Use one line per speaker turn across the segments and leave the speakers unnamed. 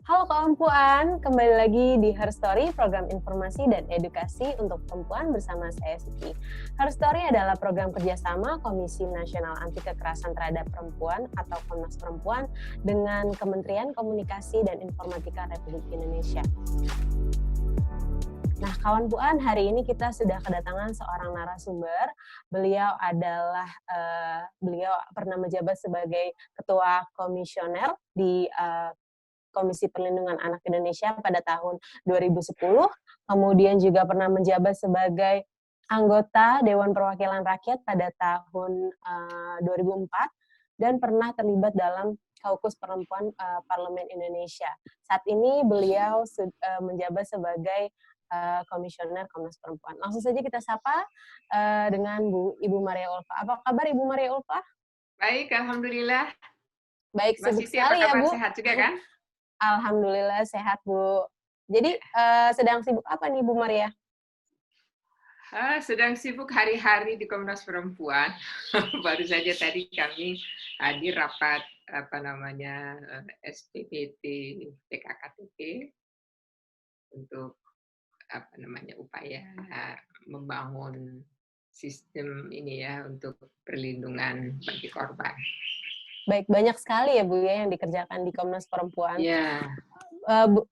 Halo kawan Puan, kembali lagi di Her Story, program informasi dan edukasi untuk perempuan bersama saya Siti. Her Story adalah program kerjasama Komisi Nasional Anti Kekerasan Terhadap Perempuan atau Komnas Perempuan dengan Kementerian Komunikasi dan Informatika Republik Indonesia. Nah, kawan Puan, hari ini kita sudah kedatangan seorang narasumber. Beliau pernah menjabat sebagai Ketua Komisioner di Komisi Perlindungan Anak Indonesia pada tahun 2010, kemudian juga pernah menjabat sebagai anggota Dewan Perwakilan Rakyat pada tahun 2004 dan pernah terlibat dalam Kaukus Perempuan Parlemen Indonesia. Saat ini beliau menjabat sebagai Komisioner Komnas Perempuan. Langsung saja kita sapa dengan Ibu Maria Ulfa. Apa kabar Ibu Maria Ulfa?
Baik, alhamdulillah.
Baik,
Mbak
sibuk
Siti, apa
sekali ya
kabar?
Bu.
Sehat juga kan?
Alhamdulillah sehat Bu. Jadi sedang sibuk apa nih Bu Maria?
Sedang sibuk hari-hari di Komnas Perempuan. Baru saja tadi kami hadir rapat SPPT TKKTP untuk upaya membangun sistem ini ya untuk perlindungan bagi korban.
Baik, banyak sekali ya Bu ya yang dikerjakan di Komnas Perempuan.
Ya.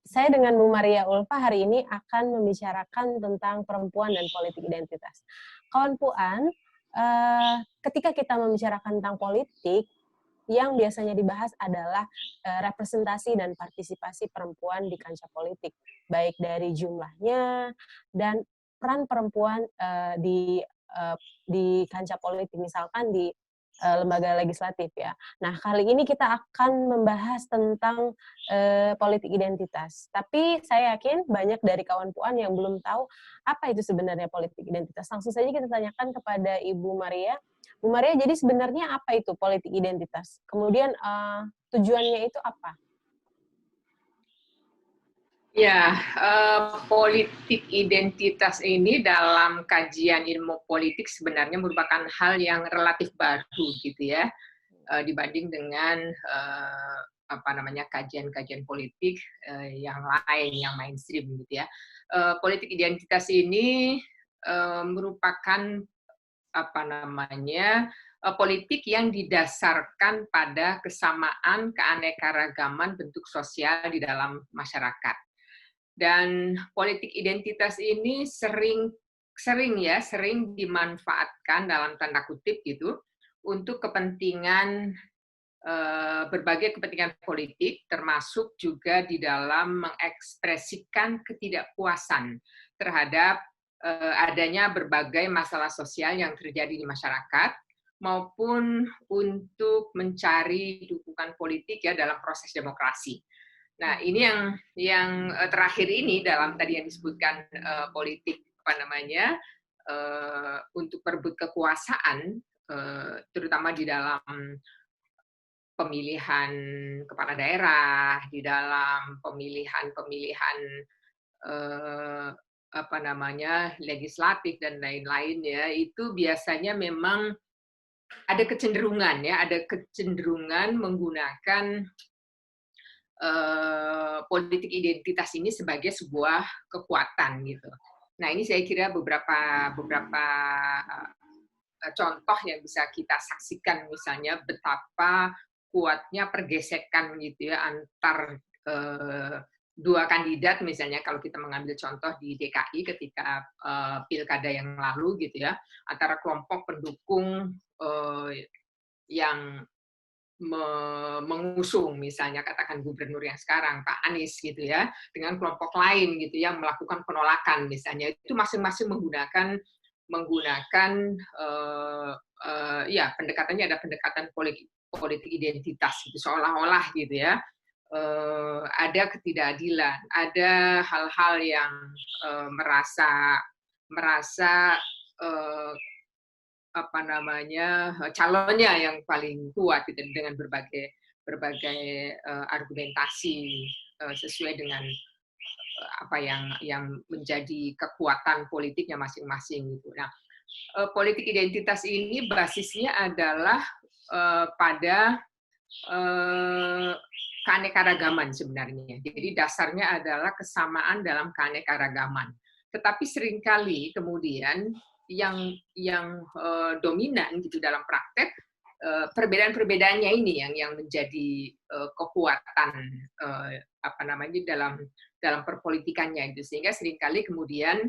Saya dengan Bu Maria Ulfa hari ini akan membicarakan tentang perempuan dan politik identitas. Kawan Puan, ketika kita membicarakan tentang politik, yang biasanya dibahas adalah representasi dan partisipasi perempuan di kancah politik, baik dari jumlahnya dan peran perempuan di kancah politik, misalkan di lembaga legislatif ya. Nah, kali ini kita akan membahas tentang politik identitas. Tapi saya yakin banyak dari kawan Puan yang belum tahu apa itu sebenarnya politik identitas. Langsung saja kita tanyakan kepada Ibu Maria. Bu Maria, jadi sebenarnya apa itu politik identitas? Kemudian tujuannya itu apa?
Ya, politik identitas ini dalam kajian ilmu politik sebenarnya merupakan hal yang relatif baru gitu ya, dibanding dengan kajian-kajian politik yang lain, yang mainstream gitu ya. Politik identitas ini merupakan politik yang didasarkan pada kesamaan keanekaragaman bentuk sosial di dalam masyarakat. Dan politik identitas ini sering dimanfaatkan dalam tanda kutip gitu untuk kepentingan berbagai kepentingan politik, termasuk juga di dalam mengekspresikan ketidakpuasan terhadap adanya berbagai masalah sosial yang terjadi di masyarakat, maupun untuk mencari dukungan politik ya dalam proses demokrasi. Nah, ini yang terakhir ini dalam tadi yang disebutkan politik untuk berebut kekuasaan, terutama di dalam pemilihan kepala daerah, di dalam pemilihan legislatif dan lain-lain ya, itu biasanya memang ada kecenderungan menggunakan politik identitas ini sebagai sebuah kekuatan gitu. Nah, ini saya kira beberapa contoh yang bisa kita saksikan, misalnya betapa kuatnya pergesekan gitu ya antar dua kandidat, misalnya kalau kita mengambil contoh di DKI ketika pilkada yang lalu gitu ya, antara kelompok pendukung yang mengusung misalnya katakan gubernur yang sekarang Pak Anies gitu ya, dengan kelompok lain gitu yang melakukan penolakan misalnya, itu masing-masing menggunakan pendekatannya ada pendekatan politik identitas gitu, seolah-olah gitu ya ada ketidakadilan, ada hal-hal yang merasa calonnya yang paling kuat gitu, dengan berbagai argumentasi sesuai dengan apa yang menjadi kekuatan politiknya masing-masing gitu. Nah, politik identitas ini basisnya adalah pada keanekaragaman sebenarnya. Jadi dasarnya adalah kesamaan dalam keanekaragaman. Tetapi seringkali kemudian yang dominan gitu dalam praktek perbedaan-perbedaannya ini yang menjadi kekuatan dalam perpolitikannya itu, sehingga seringkali kemudian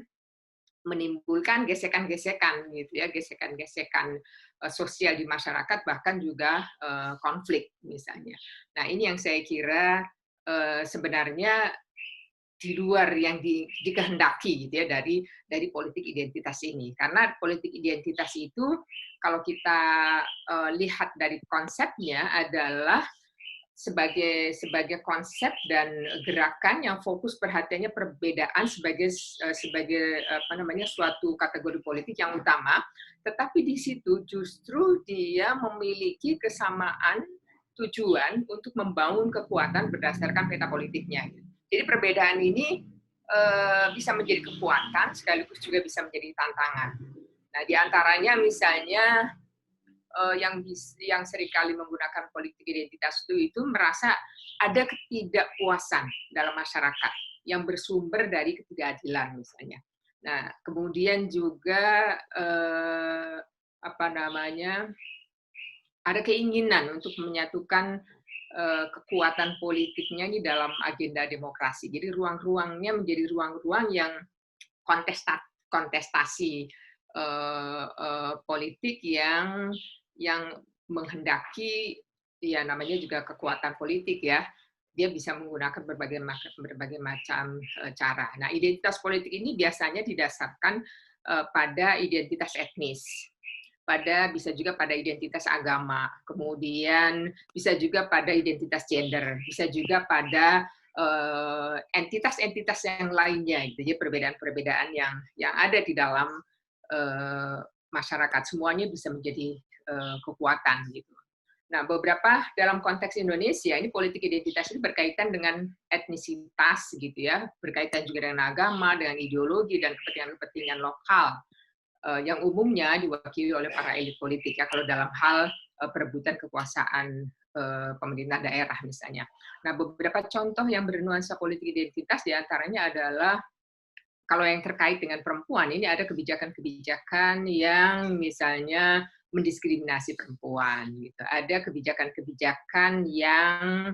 menimbulkan gesekan-gesekan gitu ya, gesekan-gesekan sosial di masyarakat, bahkan juga konflik misalnya. Nah, ini yang saya kira sebenarnya di luar yang dikehendaki gitu ya dari politik identitas ini. Karena politik identitas itu kalau kita lihat dari konsepnya adalah sebagai konsep dan gerakan yang fokus perhatiannya perbedaan sebagai suatu kategori politik yang utama, tetapi di situ justru dia memiliki kesamaan tujuan untuk membangun kekuatan berdasarkan peta politiknya. Jadi perbedaan ini bisa menjadi kekuatan sekaligus juga bisa menjadi tantangan. Nah, di antaranya misalnya yang seringkali menggunakan politik identitas itu merasa ada ketidakpuasan dalam masyarakat yang bersumber dari ketidakadilan misalnya. Nah, kemudian juga ada keinginan untuk menyatukan kekuatan politiknya di dalam agenda demokrasi. Jadi ruang-ruangnya menjadi ruang-ruang yang kontestasi politik yang menghendaki, ya namanya juga kekuatan politik ya, dia bisa menggunakan berbagai macam cara. Nah, identitas politik ini biasanya didasarkan pada identitas etnis, bisa juga pada identitas agama, kemudian bisa juga pada identitas gender, bisa juga pada entitas-entitas yang lainnya. Jadi perbedaan-perbedaan yang ada di dalam masyarakat, semuanya bisa menjadi kekuatan gitu. Nah, beberapa dalam konteks Indonesia ini politik identitas ini berkaitan dengan etnisitas gitu ya, berkaitan juga dengan agama, dengan ideologi dan kepentingan-kepentingan lokal yang umumnya diwakili oleh para elit politik ya, kalau dalam hal perebutan kekuasaan pemerintah daerah misalnya. Nah, beberapa contoh yang bernuansa politik identitas diantaranya adalah kalau yang terkait dengan perempuan, ini ada kebijakan-kebijakan yang misalnya mendiskriminasi perempuan, gitu. Ada kebijakan-kebijakan yang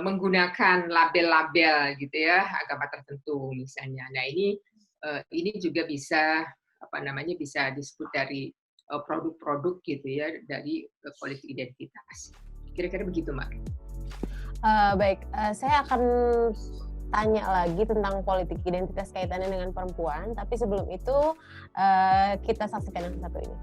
menggunakan label-label, gitu ya, agama tertentu misalnya. Nah, ini juga bisa bisa disebut dari produk-produk gitu ya dari politik identitas. Kira-kira begitu, Mbak.
Baik, saya akan tanya lagi tentang politik identitas kaitannya dengan perempuan, tapi sebelum itu kita saksikan yang satu ini.